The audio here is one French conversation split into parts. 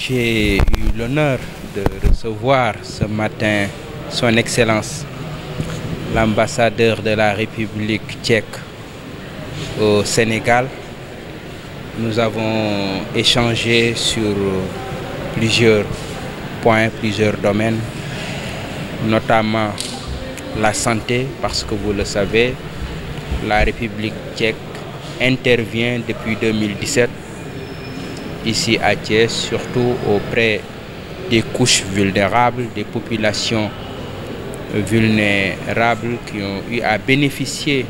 j'ai eu l'honneur de recevoir ce matin Son Excellence, l'ambassadeur de la République tchèque au Sénégal. Nous avons échangé sur plusieurs points, plusieurs domaines, notamment la santé, parce que vous le savez, la République tchèque intervient depuis 2017 ici à Thiès, surtout auprès des couches vulnérables, des populations vulnérables qui ont eu à bénéficier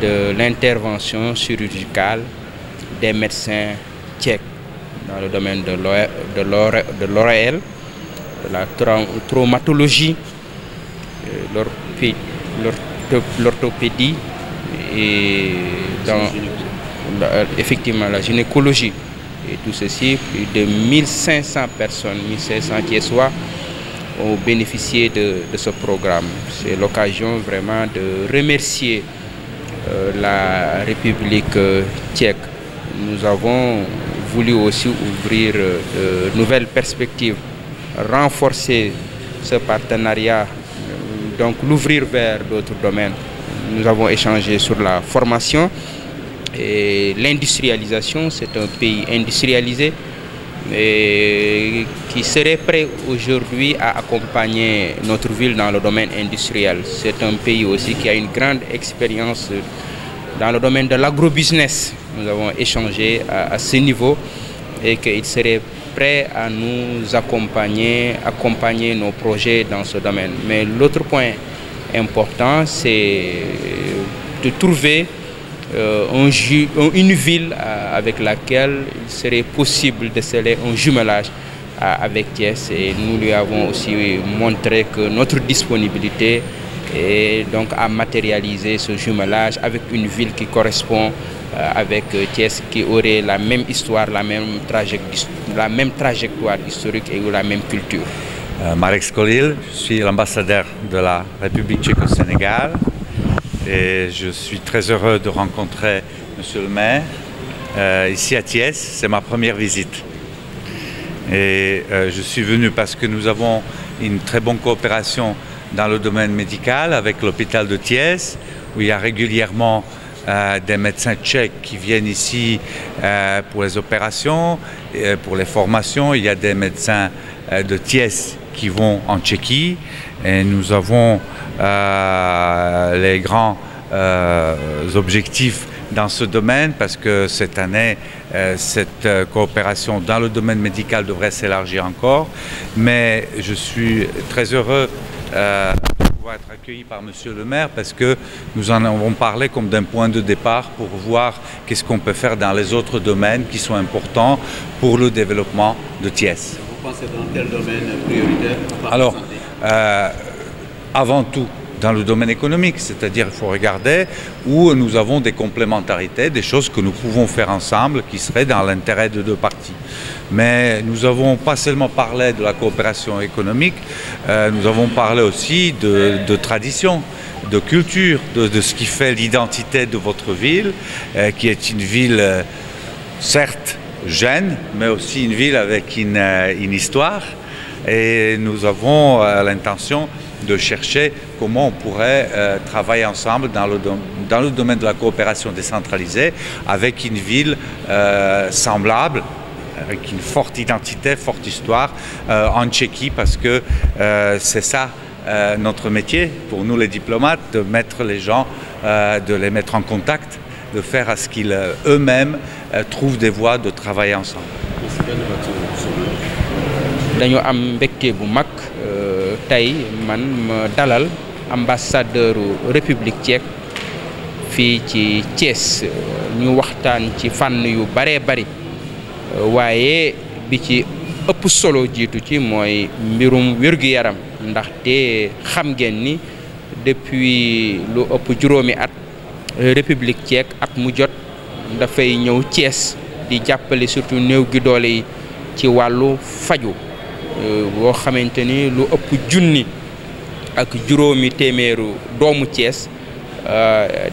de l'intervention chirurgicale des médecins tchèques dans le domaine de l'ORL, de la traumatologie, l'orthopédie et effectivement la gynécologie. Et tout ceci, plus de 1500 personnes, 1500 Thiessois ont bénéficié de ce programme. C'est l'occasion vraiment de remercier la République tchèque. Nous avons voulu aussi ouvrir de nouvelles perspectives, renforcer ce partenariat, donc l'ouvrir vers d'autres domaines. Nous avons échangé sur la formation et l'industrialisation. C'est un pays industrialisé et qui serait prêt aujourd'hui à accompagner notre ville dans le domaine industriel. C'est un pays aussi qui a une grande expérience dans le domaine de l'agrobusiness. Nous avons échangé à ce niveau et qu'il serait prêt à nous accompagner nos projets dans ce domaine. Mais l'autre point important, c'est de trouver une ville avec laquelle il serait possible de sceller un jumelage avec Thiès, et nous lui avons aussi montré que notre disponibilité est donc à matérialiser ce jumelage avec une ville qui correspond avec Thiès, qui aurait la même histoire, la même trajectoire historique et la même culture. Marek Skolil, je suis l'ambassadeur de la République tchèque au Sénégal. Et je suis très heureux de rencontrer Monsieur le maire ici à Thiès. C'est ma première visite. Et je suis venu parce que nous avons une très bonne coopération dans le domaine médical avec l'hôpital de Thiès, où il y a régulièrement des médecins tchèques qui viennent ici pour les opérations, et pour les formations. Il y a des médecins de Thiès qui vont en Tchéquie. Et nous avons les grands objectifs dans ce domaine, parce que cette année, cette coopération dans le domaine médical devrait s'élargir encore. Mais je suis très heureux de pouvoir être accueilli par Monsieur le maire, parce que nous en avons parlé comme d'un point de départ pour voir qu'est-ce qu'on peut faire dans les autres domaines qui sont importants pour le développement de Thiès. Vous pensez dans quel domaine prioritaire? Alors, avant tout, dans le domaine économique, c'est-à-dire il faut regarder où nous avons des complémentarités, des choses que nous pouvons faire ensemble qui seraient dans l'intérêt de deux parties. Mais nous n'avons pas seulement parlé de la coopération économique, nous avons parlé aussi de tradition, de culture, de ce qui fait l'identité de votre ville, qui est une ville certes jeune, mais aussi une ville avec une histoire. Et nous avons l'intention de chercher comment on pourrait travailler ensemble dans le domaine de la coopération décentralisée avec une ville semblable, avec une forte identité, forte histoire en Tchéquie, parce que c'est ça notre métier pour nous les diplomates, de mettre les gens, de les mettre en contact, de faire à ce qu'ils eux-mêmes trouvent des voies de travailler ensemble. Dañu am mbégte bu mag tey man ma dalal ambassadeur République tchèque fii ci Thiès ñu waxtaan ci fànn yu baree bari waaye bi ci ëpp solo jiitu ci mooy mbirum wér-gu-yaram, ndaxte xam ngeen ni depuis lu ëpp juróomi at République tchèque at mu jot dafay ñëw Thiès di jàppale surtout néew gi doole yi ci wàllu faju boo xamante ni lu ëpp junni ak juróomi téeméeru doomu Thiès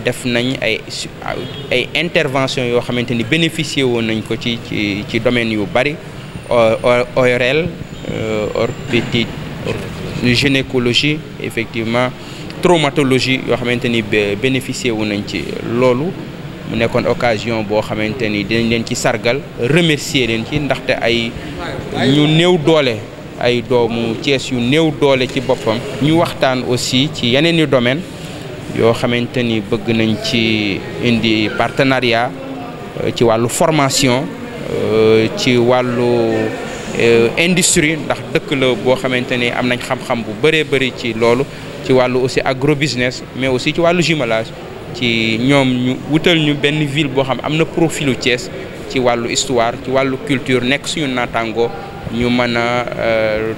def nañ ay intervention yoo xamante ni bénéficié woon nañ ko ci domaine yu bari ORL orthopédie gynécologie effectivement traumatologie yoo xamante ni bénéficier wu nañ ci loolu mu nekkoon occasion boo xamante ni dinañ leen ci sargal remercier leen ci ndaxte ay ñu néew doole ay doomu Thiès yu néew doole ci boppam ñu waxtaan aussi ci yeneen i domaine yoo xamante ni bëgg nañ ci indi partenariat ci wàllu formation ci wàllu industrie ndax dëkk la boo xamante ni am nañ xam-xam bu bëree bëri ci loolu ci wàllu aussi agrobusiness mais aussi ci wàllu jumelage ci ñoom ñu wutal ñu benn ville boo xam am na profilu Thiès ci wàllu histoire ci wàllu culture nekk suñu naataango ñu mën a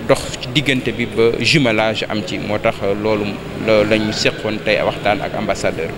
dox ci diggante bi ba jumelage am ci moo tax loolu la ñu seqoon tey waxtaan ak ambassadeur.